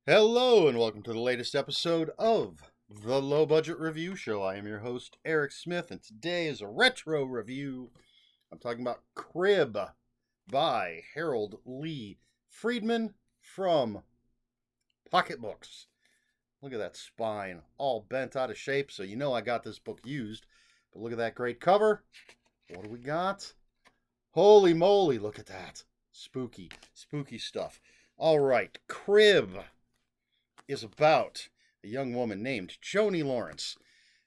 Hello, and welcome to the latest episode of the Low Budget Review Show. I am your host, Eric Smith, and today is a retro review. I'm talking about Crib by Harold Lee Friedman from Pocketbooks. Look at that spine, all bent out of shape, so you know I got this book used. But look at that great cover. What do we got? Holy moly, look at that. Spooky stuff. All right, Crib is about a young woman named Joni Lawrence.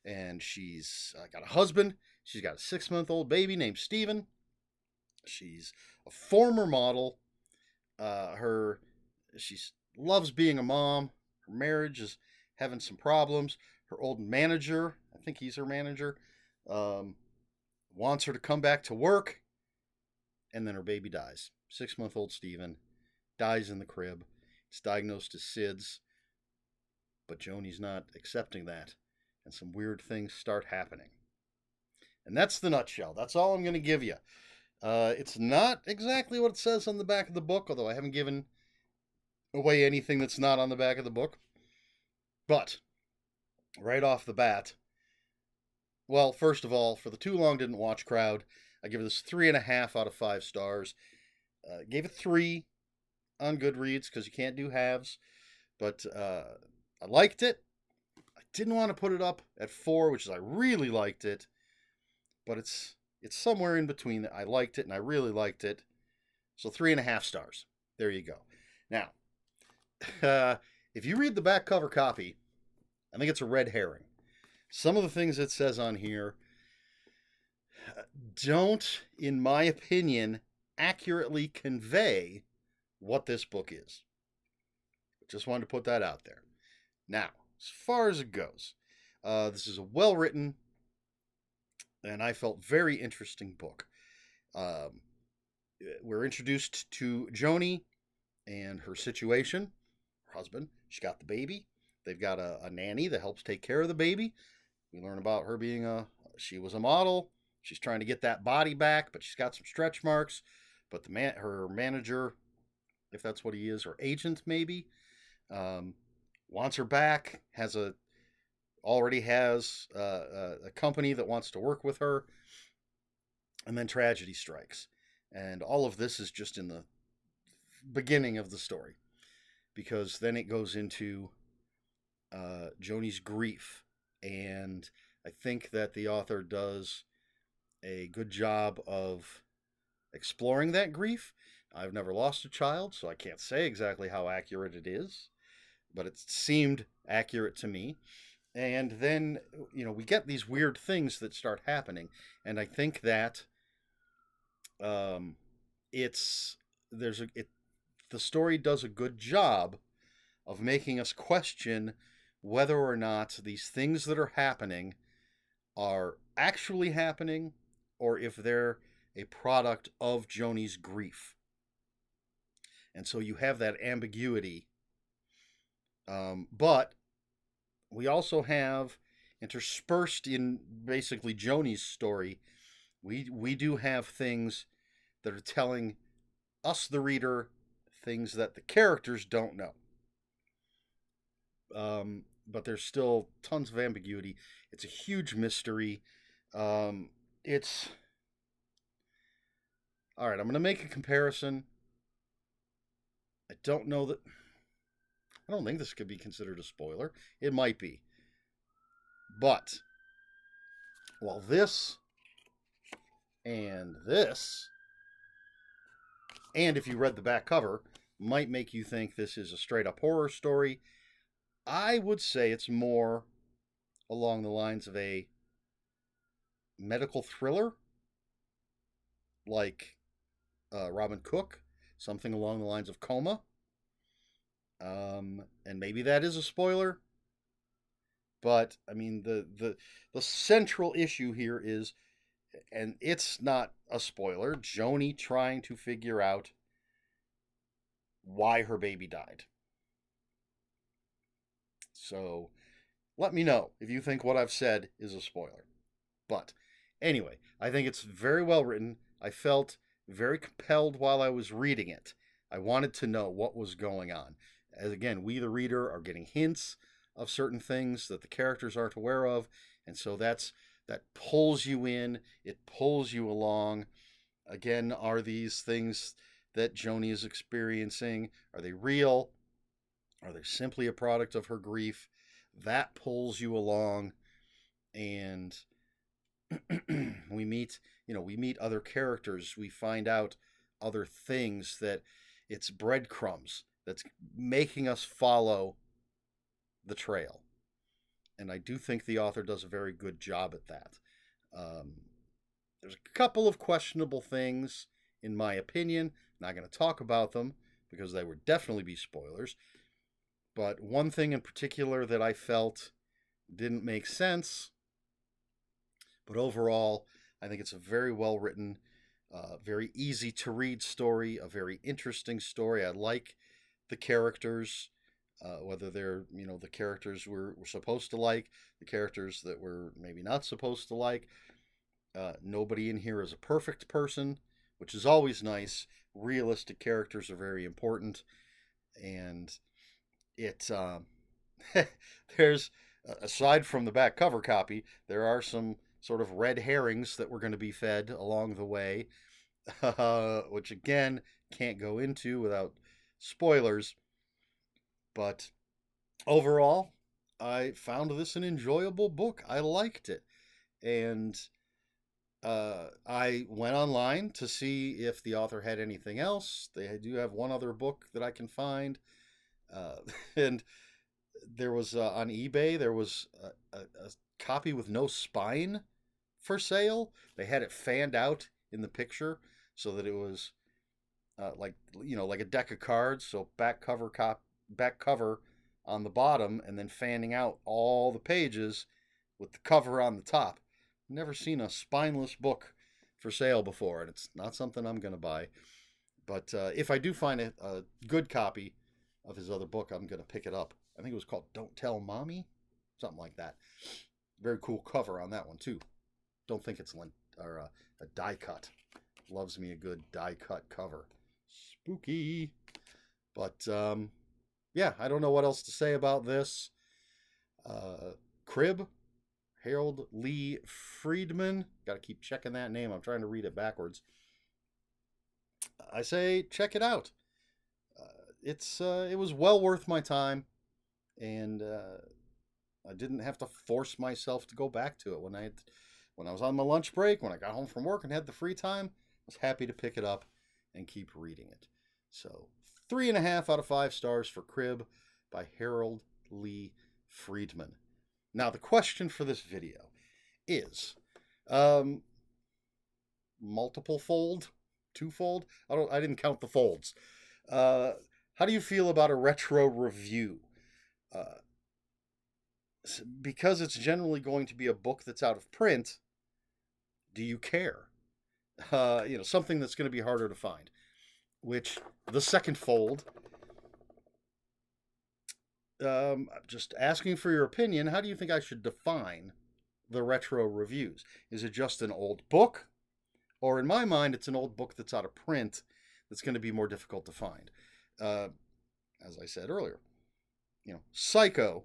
And she's got a husband. She's got a 6-month-old baby named Steven. She's a former model. She loves being a mom. Her marriage is having some problems. Her old manager, I think he's her manager, wants her to come back to work. And then her baby dies. 6-month-old Steven dies in the crib. It's diagnosed as SIDS. But Joni's not accepting that, and some weird things start happening. And that's the nutshell. That's all I'm going to give you. It's not exactly what it says on the back of the book, although I haven't given away anything that's not on the back of the book. But, right off the bat, well, first of all, for the too long didn't watch crowd, I give this 3.5 out of 5 stars. Gave it 3 on Goodreads, because you can't do halves. But I liked it. I didn't want to put it up at 4, which is I really liked it. But it's somewhere in between. I liked it and I really liked it. So 3.5 stars. There you go. Now, if you read the back cover copy, I think it's a red herring. Some of the things it says on here don't, in my opinion, accurately convey what this book is. Just wanted to put that out there. Now, as far as it goes, this is a well-written and I felt very interesting book. We're introduced to Joni and her situation. Her husband, she got the baby. They've got a nanny that helps take care of the baby. We learn about her being she was a model. She's trying to get that body back, but she's got some stretch marks. But her manager, if that's what he is, or agent maybe, wants her back, already has a company that wants to work with her, and then tragedy strikes. And all of this is just in the beginning of the story, because then it goes into Joni's grief, and I think that the author does a good job of exploring that grief. I've never lost a child, so I can't say exactly how accurate it is, but it seemed accurate to me. And then, we get these weird things that start happening, and I think that the story does a good job of making us question whether or not these things that are happening are actually happening, or if they're a product of Joni's grief. And so you have that ambiguity. But we also have, interspersed in basically Joni's story, we do have things that are telling us, the reader, things that the characters don't know. But there's still tons of ambiguity. It's a huge mystery. It's... All right, I'm going to make a comparison. I don't think this could be considered a spoiler. It might be. But, while this, and if you read the back cover, might make you think this is a straight-up horror story, I would say it's more along the lines of a medical thriller, like Robin Cook, something along the lines of Coma. And maybe that is a spoiler, but I mean the central issue here is, and it's not a spoiler, Joni trying to figure out why her baby died. So let me know if you think what I've said is a spoiler. But anyway, I think it's very well written. I felt very compelled while I was reading it. I wanted to know what was going on. as again, we the reader are getting hints of certain things that the characters aren't aware of, and so that pulls you in, it pulls you along. Again, are these things that Joni is experiencing, are they real? Are they simply a product of her grief? That pulls you along, and we meet other characters. We find out other things that it's breadcrumbs that's making us follow the trail. And I do think the author does a very good job at that. Um, there's a couple of questionable things, in my opinion. Not going to talk about them because they would definitely be spoilers. But one thing in particular that I felt didn't make sense, but overall, I think it's a very well written, very easy to read story, a very interesting story. I like the characters, whether they're the characters we're supposed to like, the characters that we're maybe not supposed to like. Nobody in here is a perfect person, which is always nice. Realistic characters are very important, and it there's aside from the back cover copy, there are some sort of red herrings that we're going to be fed along the way, which again can't go into without spoilers. But overall, I found this an enjoyable book. I liked it, and I went online to see if the author had anything else. They do have one other book that I can find, uh, and there was on eBay there was a copy with no spine for sale. They had it fanned out in the picture so that it was like a deck of cards. So back cover on the bottom, and then fanning out all the pages with the cover on the top. Never seen a spineless book for sale before, and it's not something I'm going to buy. But if I do find a good copy of his other book, I'm going to pick it up. I think it was called Don't Tell Mommy, something like that. Very cool cover on that one, too. Don't think it's a die cut. Loves me a good die cut cover. Spooky. But yeah, I don't know what else to say about this. Crib, Harold Lee Friedman. Got to keep checking that name. I'm trying to read it backwards. I say check it out. It was well worth my time, and I didn't have to force myself to go back to it when I was on my lunch break, when I got home from work and had the free time. I was happy to pick it up and keep reading it. So 3.5 out of 5 stars for Crib by Harold Lee Friedman. Now the question for this video is multiple fold, twofold. I didn't count the folds. How do you feel about a retro review? Because it's generally going to be a book that's out of print, do you care? Something that's going to be harder to find. Which, the second fold, just asking for your opinion, how do you think I should define the retro reviews? Is it just an old book? Or in my mind, it's an old book that's out of print that's going to be more difficult to find. As I said earlier, Psycho,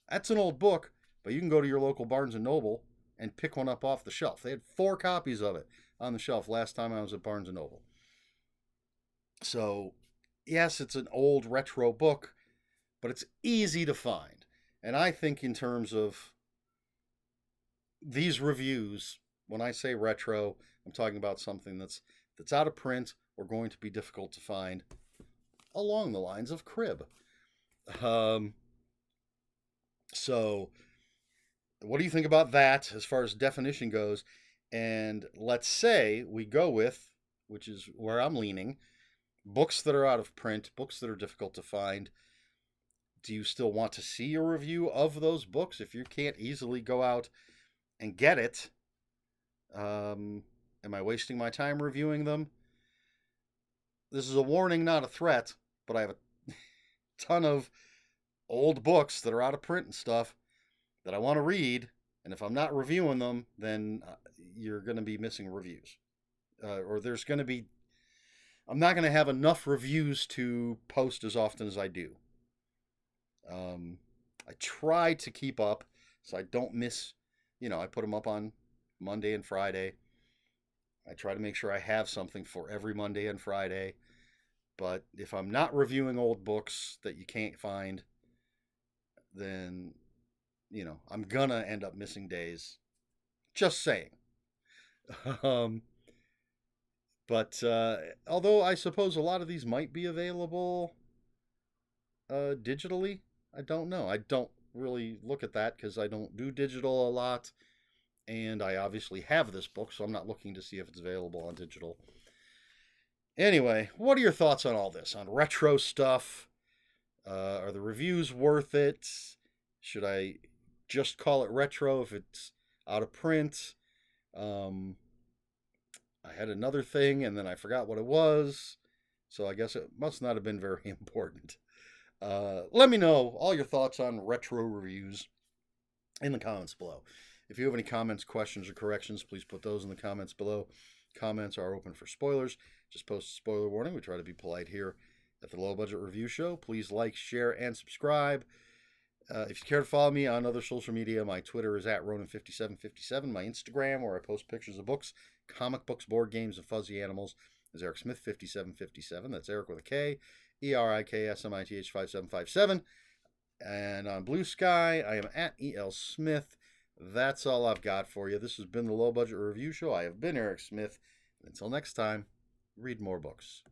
that's an old book, but you can go to your local Barnes & Noble and pick one up off the shelf. They had 4 copies of it on the shelf last time I was at Barnes & Noble. So, yes, it's an old retro book, but it's easy to find. And I think in terms of these reviews, when I say retro, I'm talking about something that's out of print or going to be difficult to find along the lines of Crib. So, what do you think about that as far as definition goes? And let's say we go with, which is where I'm leaning, books that are out of print, books that are difficult to find. Do you still want to see a review of those books if you can't easily go out and get it? Am I wasting my time reviewing them? This is a warning, not a threat, but I have a ton of old books that are out of print and stuff that I want to read, and if I'm not reviewing them, then you're going to be missing reviews. Or there's going to be... I'm not going to have enough reviews to post as often as I do. I try to keep up so I don't miss, I put them up on Monday and Friday. I try to make sure I have something for every Monday and Friday. But if I'm not reviewing old books that you can't find, then, I'm gonna end up missing days. Just saying. um, but although I suppose a lot of these might be available digitally, I don't know. I don't really look at that because I don't do digital a lot. And I obviously have this book, so I'm not looking to see if it's available on digital. Anyway, what are your thoughts on all this? On retro stuff? Are the reviews worth it? Should I just call it retro if it's out of print? Um, I had another thing and then I forgot what it was. So I guess it must not have been very important. Let me know all your thoughts on retro reviews in the comments below. If you have any comments, questions, or corrections, please put those in the comments below. Comments are open for spoilers. Just post a spoiler warning. We try to be polite here at the Low Budget Review Show. Please like, share, and subscribe. If you care to follow me on other social media, my Twitter is at Ronan5757. My Instagram, where I post pictures of books, comic books, board games, and fuzzy animals, is Eric Smith5757. That's Eric with a K, ERIKSMITH 5757. And on Blue Sky, I am at EL Smith. That's all I've got for you. This has been the Low Budget Review Show. I have been Eric Smith. Until next time, read more books.